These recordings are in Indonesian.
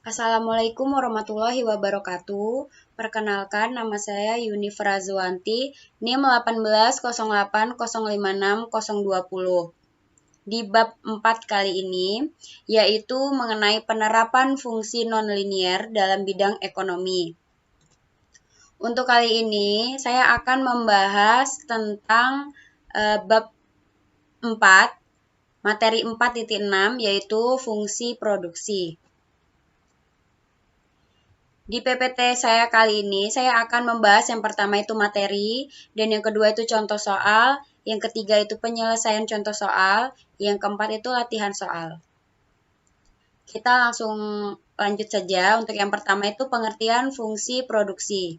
Assalamualaikum warahmatullahi wabarakatuh. Perkenalkan, nama saya Yuni Frazwanti, NIM 1808056020. Di bab 4 kali ini, yaitu mengenai penerapan fungsi nonlinier dalam bidang ekonomi. Untuk kali ini, saya akan membahas tentang bab 4, materi 4.6, yaitu fungsi produksi. Di PPT saya kali ini, saya akan membahas yang pertama itu materi, dan yang kedua itu contoh soal, yang ketiga itu penyelesaian contoh soal, yang keempat itu latihan soal. Kita langsung lanjut saja. Untuk yang pertama itu pengertian fungsi produksi.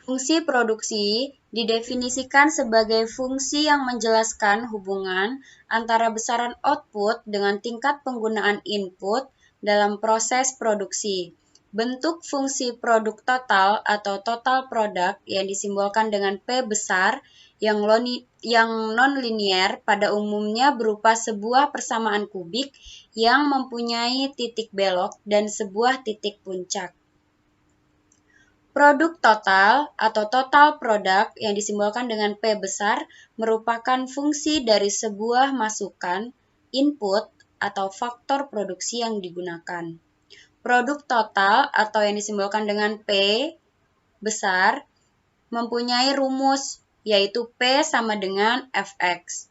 Fungsi produksi didefinisikan sebagai fungsi yang menjelaskan hubungan antara besaran output dengan tingkat penggunaan input dalam proses produksi. Bentuk fungsi produk total atau total product yang disimbolkan dengan P besar yang non-linier pada umumnya berupa sebuah persamaan kubik yang mempunyai titik belok dan sebuah titik puncak. Produk total atau total product yang disimbolkan dengan P besar merupakan fungsi dari sebuah masukan, input, atau faktor produksi yang digunakan. Produk total atau yang disimbolkan dengan P besar mempunyai rumus yaitu P sama dengan Fx.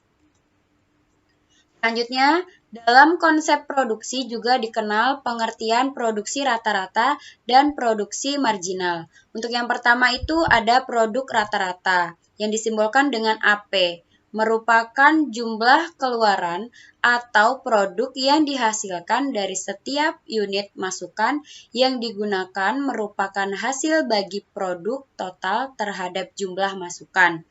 Selanjutnya, dalam konsep produksi juga dikenal pengertian produksi rata-rata dan produksi marginal. Untuk yang pertama itu ada produk rata-rata yang disimbolkan dengan AP, merupakan jumlah keluaran atau produk yang dihasilkan dari setiap unit masukan yang digunakan merupakan hasil bagi produk total terhadap jumlah masukan.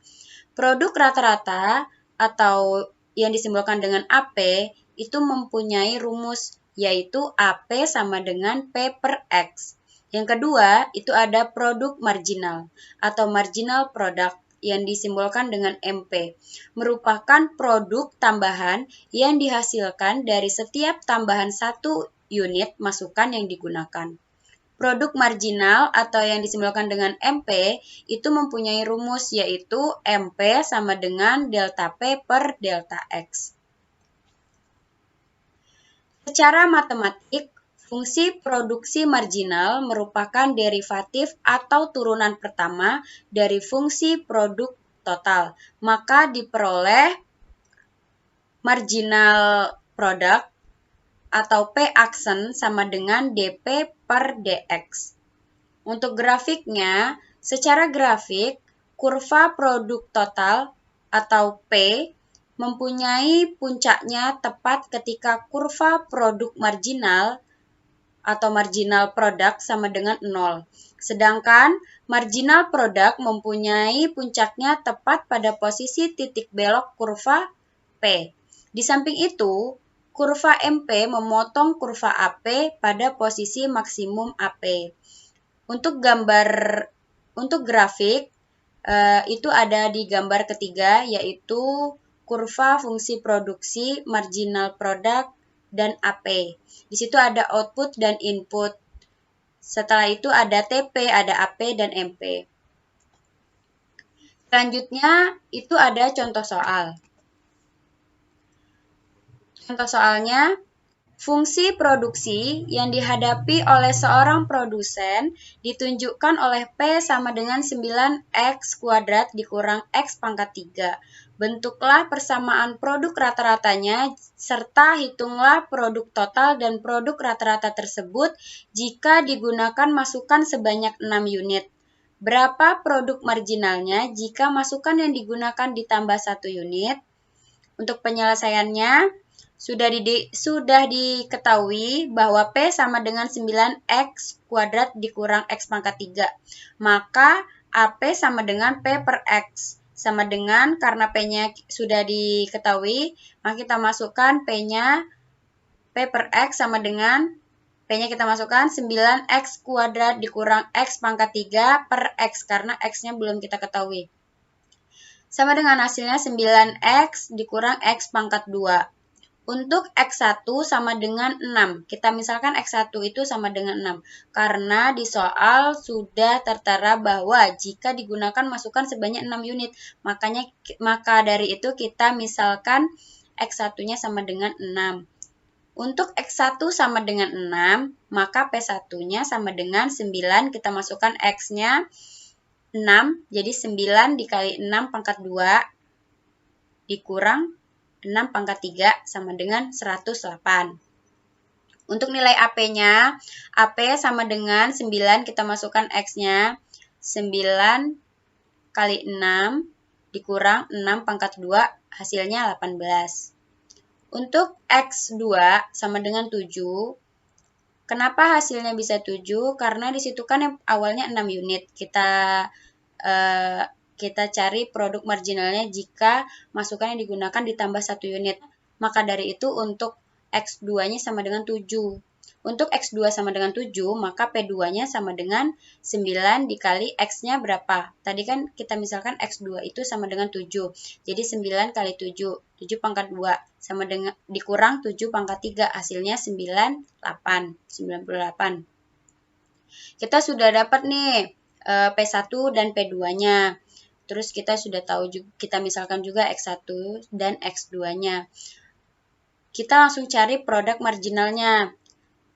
Produk rata-rata atau yang disimbolkan dengan AP itu mempunyai rumus yaitu AP sama dengan P per X. Yang kedua itu ada produk marginal atau marginal product yang disimbolkan dengan MP, merupakan produk tambahan yang dihasilkan dari setiap tambahan satu unit masukan yang digunakan. Produk marginal atau yang disimbolkan dengan MP itu mempunyai rumus yaitu MP sama dengan delta P per delta X. Secara matematik, fungsi produksi marginal merupakan derivatif atau turunan pertama dari fungsi produk total. Maka diperoleh marginal product atau P aksen sama dengan dP per dx. Untuk grafiknya, secara grafik, kurva produk total atau P mempunyai puncaknya tepat ketika kurva produk marginal atau marginal product sama dengan 0. Sedangkan marginal product mempunyai puncaknya tepat pada posisi titik belok kurva P. Di samping itu, kurva MP memotong kurva AP pada posisi maksimum AP. Untuk grafik itu ada di gambar ketiga yaitu kurva fungsi produksi, marginal product, dan AP. Di situ ada output dan input. Setelah itu ada TP, ada AP, dan MP. Selanjutnya itu ada contoh soal. Contoh soalnya, fungsi produksi yang dihadapi oleh seorang produsen ditunjukkan oleh P sama dengan 9X kuadrat dikurang X pangkat 3. Bentuklah persamaan produk rata-ratanya serta hitunglah produk total dan produk rata-rata tersebut jika digunakan masukan sebanyak 6 unit. Berapa produk marginalnya jika masukan yang digunakan ditambah 1 unit? Untuk penyelesaiannya, sudah diketahui bahwa P sama dengan 9X kuadrat dikurang X pangkat 3. Maka AP sama dengan P per X. Sama dengan, karena P-nya sudah diketahui, maka kita masukkan P-nya P per X sama dengan P-nya kita masukkan 9X kuadrat dikurang X pangkat 3 per X, karena X-nya belum kita ketahui. Sama dengan hasilnya 9X dikurang X pangkat 2. Untuk X1 sama dengan 6. Kita misalkan X1 itu sama dengan 6. Karena di soal sudah tertera bahwa jika digunakan masukan sebanyak 6 unit. Maka dari itu kita misalkan X1-nya sama dengan 6. Untuk X1 sama dengan 6, maka P1-nya sama dengan 9. Kita masukkan X-nya 6, jadi 9 dikali 6 pangkat 2 dikurang 6 pangkat 3 sama dengan 108. Untuk nilai AP-nya, AP sama dengan 9, kita masukkan X-nya 9 kali 6 dikurang 6 pangkat 2, hasilnya 18. Untuk X2 sama dengan 7. Kenapa hasilnya bisa 7? Karena di situ kan yang awalnya 6 unit. Kita cari produk marginalnya jika masukan yang digunakan ditambah 1 unit. Maka dari itu untuk X2-nya sama dengan 7. Untuk X2 sama dengan 7, maka P2-nya sama dengan 9 dikali X-nya berapa? Tadi kan kita misalkan X2 itu sama dengan 7. Jadi 9 kali 7, 7 pangkat 2, sama dengan dikurang 7 pangkat 3, hasilnya 98. Kita sudah dapat nih P1 dan P2-nya. Terus kita sudah tahu juga, kita misalkan juga X1 dan X2-nya. Kita langsung cari produk marginalnya.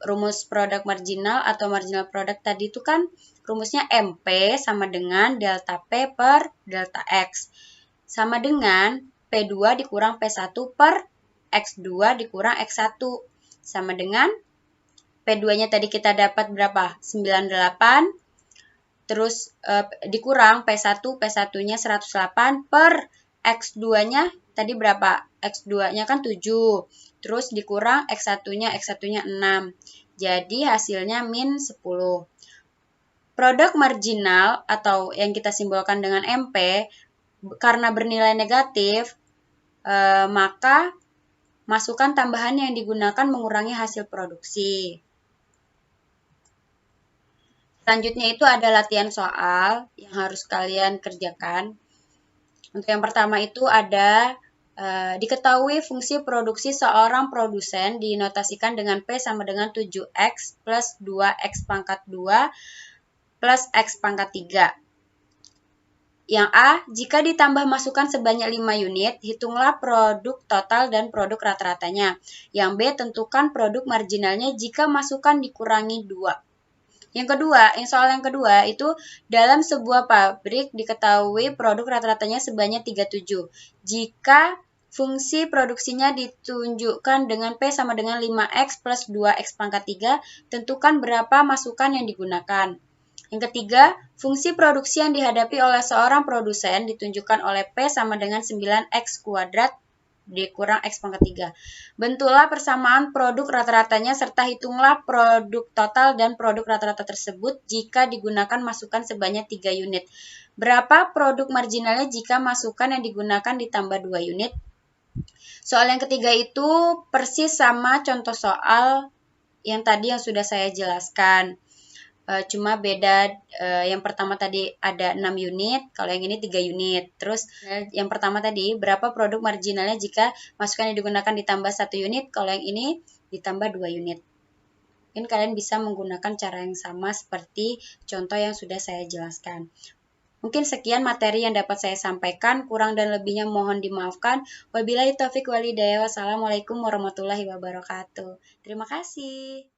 Rumus produk marginal atau marginal product tadi itu kan rumusnya MP sama dengan delta P per delta X. Sama dengan P2 dikurang P1 per X2 dikurang X1. Sama dengan P2-nya tadi kita dapat berapa? 98. Terus dikurang P1, P1-nya 108 per X2-nya tadi berapa? X2-nya kan 7. Terus dikurang X1-nya 6. Jadi hasilnya min 10. Produk marginal atau yang kita simbolkan dengan MP, karena bernilai negatif, maka masukan tambahan yang digunakan mengurangi hasil produksi. Selanjutnya itu ada latihan soal yang harus kalian kerjakan. Untuk yang pertama itu ada diketahui fungsi produksi seorang produsen dinotasikan dengan P sama dengan 7X plus 2X pangkat 2 plus X pangkat 3. Yang A, jika ditambah masukan sebanyak 5 unit, hitunglah produk total dan produk rata-ratanya. Yang B, tentukan produk marginalnya jika masukan dikurangi 2. Soal yang kedua itu dalam sebuah pabrik diketahui produk rata-ratanya sebanyak 37. Jika fungsi produksinya ditunjukkan dengan P sama dengan 5X plus 2X pangkat 3, tentukan berapa masukan yang digunakan. Yang ketiga, fungsi produksi yang dihadapi oleh seorang produsen ditunjukkan oleh P sama dengan 9X kuadrat dikurang X pangkat 3. Bentuklah persamaan produk rata-ratanya serta hitunglah produk total dan produk rata-rata tersebut jika digunakan masukan sebanyak 3 unit. Berapa produk marginalnya jika masukan yang digunakan ditambah 2 unit? Soal yang ketiga itu persis sama contoh soal yang tadi yang sudah saya jelaskan. Cuma beda yang pertama tadi ada 6 unit, kalau yang ini 3 unit. Terus yang pertama tadi berapa produk marginalnya jika masukan yang digunakan ditambah 1 unit, kalau yang ini ditambah 2 unit. Mungkin kalian bisa menggunakan cara yang sama seperti contoh yang sudah saya jelaskan. Mungkin sekian materi yang dapat saya sampaikan, kurang dan lebihnya mohon dimaafkan. Wabillahi taufiq wal hidayah. Wassalamualaikum warahmatullahi wabarakatuh. Terima kasih.